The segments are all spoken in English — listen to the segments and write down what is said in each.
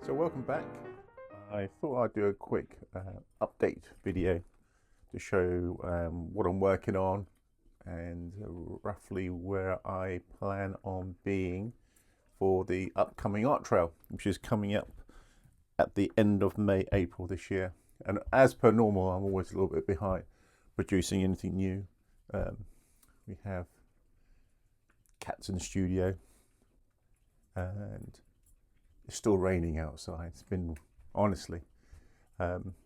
So welcome back. I thought I'd do a quick update video to show what I'm working on and roughly where I plan on being for the upcoming art trail, which is coming up at the end of May, April this year. And as per normal, I'm always a little bit behind producing anything new. We have cats in the studio and it's still raining outside. It's been, honestly,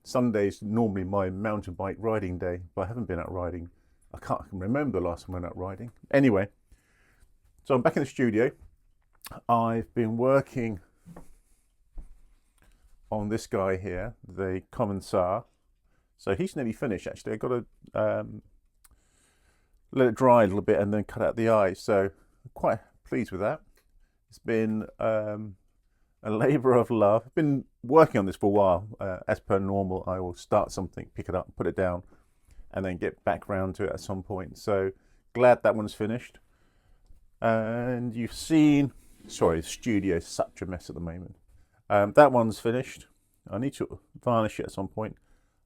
Sunday's normally my mountain bike riding day, but I haven't been out riding. I can't remember the last time I went out riding. Anyway, so I'm back in the studio. I've been working on this guy here, the Commonsar. So he's nearly finished actually. I've got to let it dry a little bit and then cut out the eyes. So I'm quite pleased with that. It's been a labour of love. I've been working on this for a while. As per normal, I will start something, pick it up, put it down, and then get back round to it at some point. So glad that one's finished. And you've seen, sorry, the studio is such a mess at the moment. That one's finished. I need to varnish it at some point.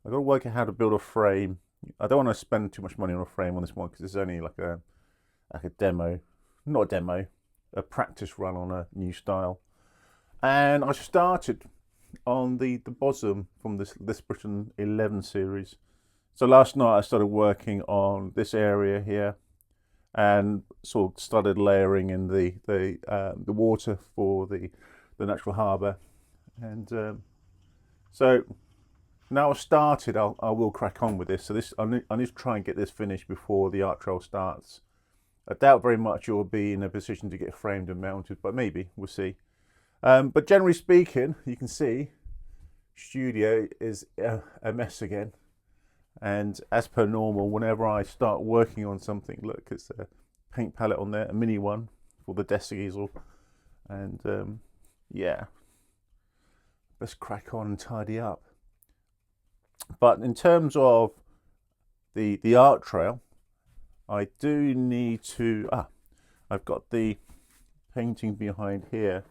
I've got to work out how to build a frame. I don't want to spend too much money on a frame on this one because it's only like a demo, not a demo, a practice run on a new style. And I started on the bosom from this Britain 11 series. So last night I started working on this area here and sort of started layering in the water for the natural harbour. And so now I've started, I will crack on with this. So I need to try and get this finished before the art trail starts. I doubt very much you'll be in a position to get framed and mounted, but maybe, we'll see. But generally speaking, you can see studio is a mess again. And as per normal, whenever I start working on something, look, it's a paint palette on there, a mini one for the desk easel. And yeah, let's crack on and tidy up. But in terms of the art trail, I do need to, I've got the painting behind here,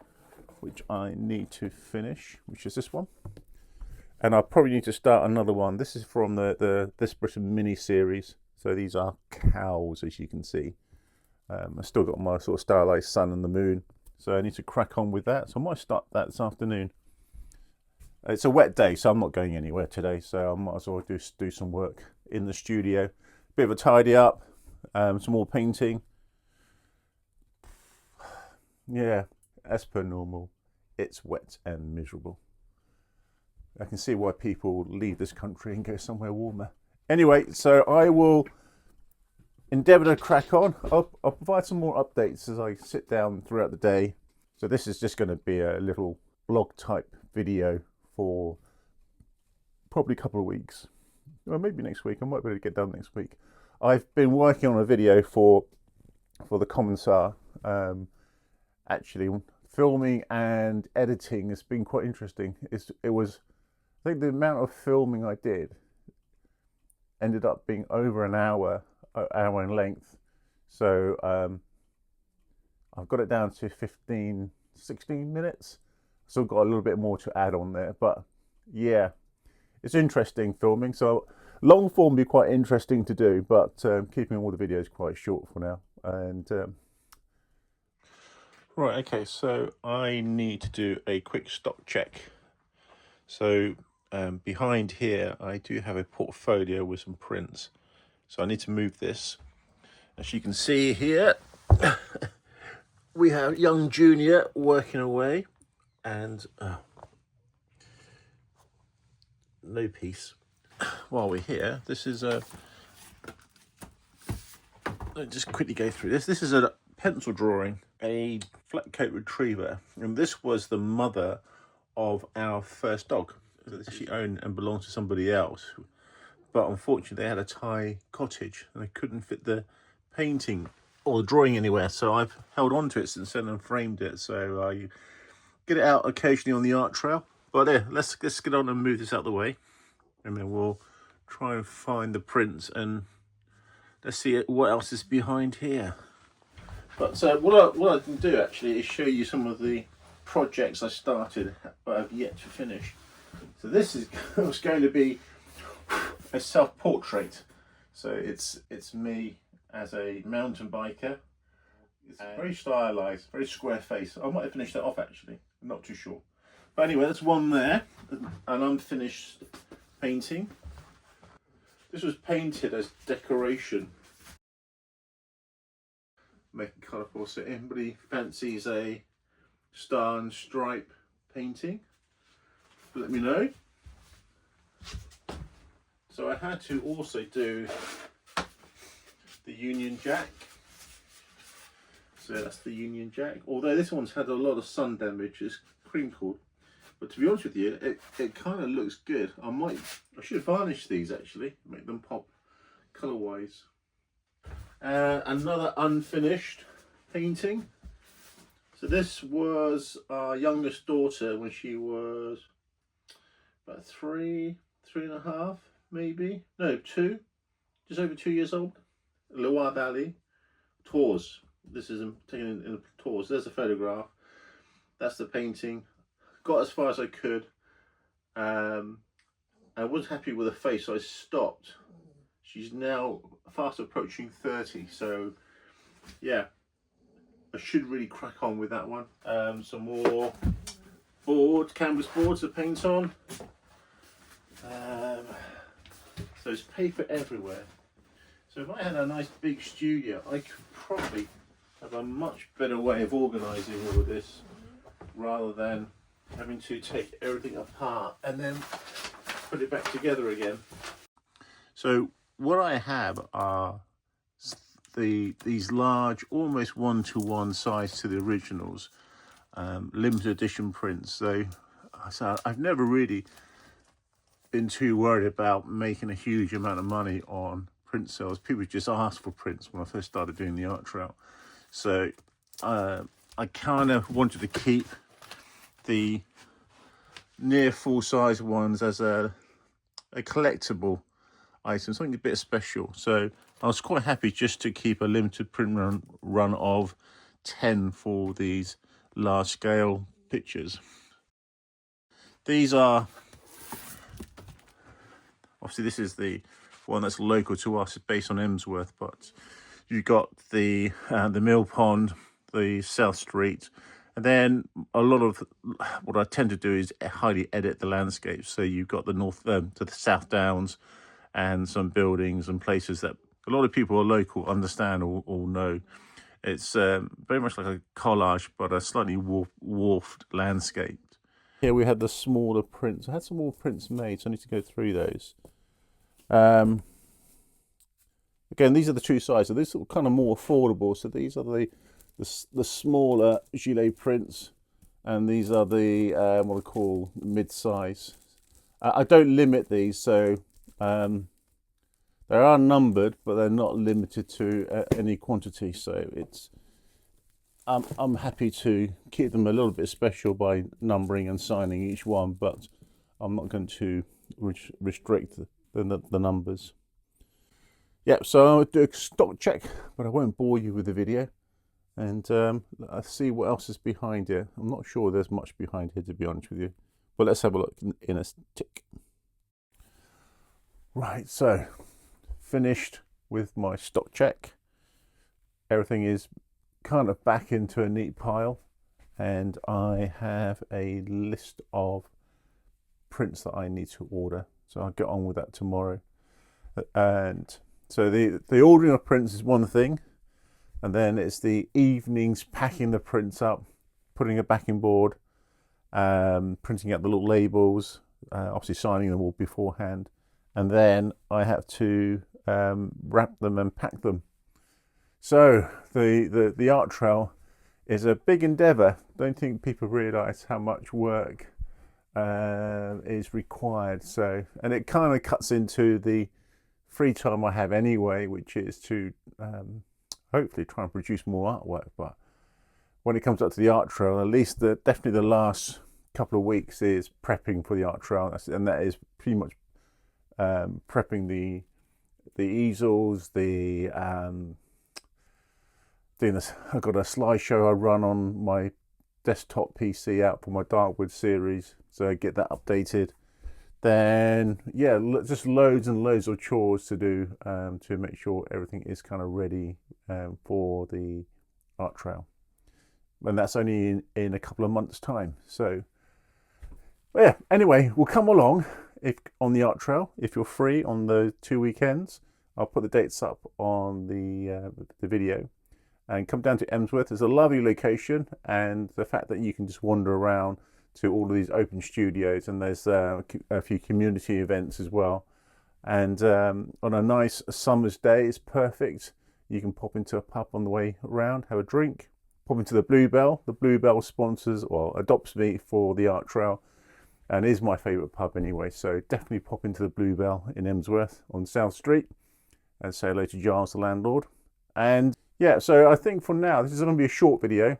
which I need to finish, which is this one. And I probably need to start another one. This is from this Britain mini series. So these are cows, as you can see. I've still got my sort of stylized sun and the moon. So I need to crack on with that. So I might start that this afternoon. It's a wet day, so I'm not going anywhere today. So I might as well do some work in the studio. Bit of a tidy up, some more painting. Yeah, as per normal, it's wet and miserable. I can see why people leave this country and go somewhere warmer. Anyway, so I will endeavour to crack on. I'll provide some more updates as I sit down throughout the day. So this is just going to be a little blog type video for probably a couple of weeks. Or maybe next week. I might be able to get done next week. I've been working on a video for the Commonsar. Actually, filming and editing has been quite interesting. It was, I think the amount of filming I did ended up being over an hour in length. So I've got it down to 15, 16 minutes. Still got a little bit more to add on there, but yeah, it's interesting filming. So long form be quite interesting to do, but keeping all the videos quite short for now. And right, okay, so I need to do a quick stock check. So behind here, I do have a portfolio with some prints. So I need to move this. As you can see here, we have young Junior working away and no peace. While we're here, this is a, let's just quickly go through this. This is a pencil drawing, a flat coat retriever, and this was the mother of our first dog that she owned and belonged to somebody else, but unfortunately they had a Thai cottage and they couldn't fit the painting or the drawing anywhere, so I've held on to it since then and framed it. So I get it out occasionally on the art trail, but yeah, let's get on and move this out of the way, and then we'll try and find the prints and let's see what else is behind here. But so what I can do actually is show you some of the projects I started but have yet to finish. So this is was going to be a self-portrait. So it's me as a mountain biker. It's very stylized, very square face. I might have finished that off actually, I'm not too sure. But anyway, that's one there, an unfinished painting. This was painted as decoration. Making colourful, so anybody fancies a star and stripe painting, let me know. So I had to also do the Union Jack. So that's the Union Jack. Although this one's had a lot of sun damage, it's crinkled. But to be honest with you, it kind of looks good. I should varnish these actually, make them pop colour-wise. Another unfinished painting. So this was our youngest daughter when she was about three and a half, maybe. No, 2, just over 2 years old. Loire Valley, Tours. This is taken in Tours. There's a photograph. That's the painting. Got as far as I could. I was happy with the face, so I stopped. She's now fast approaching 30, so yeah, I should really crack on with that one. Some more canvas boards to paint on. So there's paper everywhere. So if I had a nice big studio, I could probably have a much better way of organising all of this, rather than having to take everything apart and then put it back together again. So what I have are these large, almost one-to-one size to the originals, limited edition prints. So I've never really been too worried about making a huge amount of money on print sales. People just ask for prints when I first started doing the art trail. So I kind of wanted to keep the near full-size ones as a collectible item, something a bit special. So I was quite happy just to keep a limited print run of 10 for these large-scale pictures. These are, obviously this is the one that's local to us, it's based on Emsworth, but you've got the Mill Pond, the South Street, and then a lot of what I tend to do is highly edit the landscapes. So you've got the north to the South Downs, and some buildings and places that a lot of people who are local understand or know. It's very much like a collage, but a slightly warped landscape. Here we had the smaller prints. I had some more prints made, so I need to go through those. Again, these are the two sizes. So these are kind of more affordable. So these are the smaller gilet prints, and these are the what I call mid-size. I don't limit these, so they are numbered, but they're not limited to any quantity. So it's I'm happy to keep them a little bit special by numbering and signing each one, but I'm not going to restrict the numbers. Yeah, so I'll do a stock check, but I won't bore you with the video. And I'll see what else is behind here. I'm not sure there's much behind here, to be honest with you. But let's have a look in a tick. Right, so finished with my stock check. Everything is kind of back into a neat pile, and I have a list of prints that I need to order. So I'll get on with that tomorrow. And so the ordering of prints is one thing, and then it's the evenings packing the prints up, putting a backing board, printing out the little labels, obviously signing them all beforehand, and then I have to wrap them and pack them. So the art trail is a big endeavour. Don't think people realise how much work is required. So, and it kind of cuts into the free time I have anyway, which is to hopefully try and produce more artwork. But when it comes up to the art trail, at least definitely the last couple of weeks is prepping for the art trail, and that is pretty much prepping the easels, I've got a slideshow I run on my desktop PC out for my Darkwood series, so get that updated. Then yeah, just loads and loads of chores to do to make sure everything is kind of ready for the art trail, and that's only in a couple of months time. So yeah, anyway, we'll come along if on the art trail if you're free on the 2 weekends. I'll put the dates up on the video, and come down to Emsworth. It's a lovely location, and the fact that you can just wander around to all of these open studios, and there's a few community events as well. And on a nice summer's day, it's perfect. You can pop into a pub on the way around, have a drink, pop into the Bluebell. The Bluebell sponsors, or adopts me for the art trail, and is my favourite pub anyway. So definitely pop into the Bluebell in Emsworth on South Street and say hello to Giles, the landlord. And yeah, so I think for now, this is going to be a short video,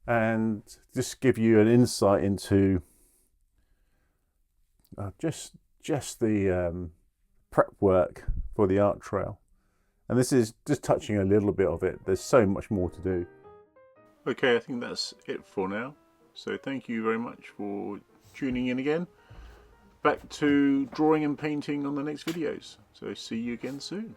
and just give you an insight into just the prep work for the art trail. And this is just touching a little bit of it. There's so much more to do. Okay, I think that's it for now. So thank you very much for tuning in again. Back to drawing and painting on the next videos. So see you again soon.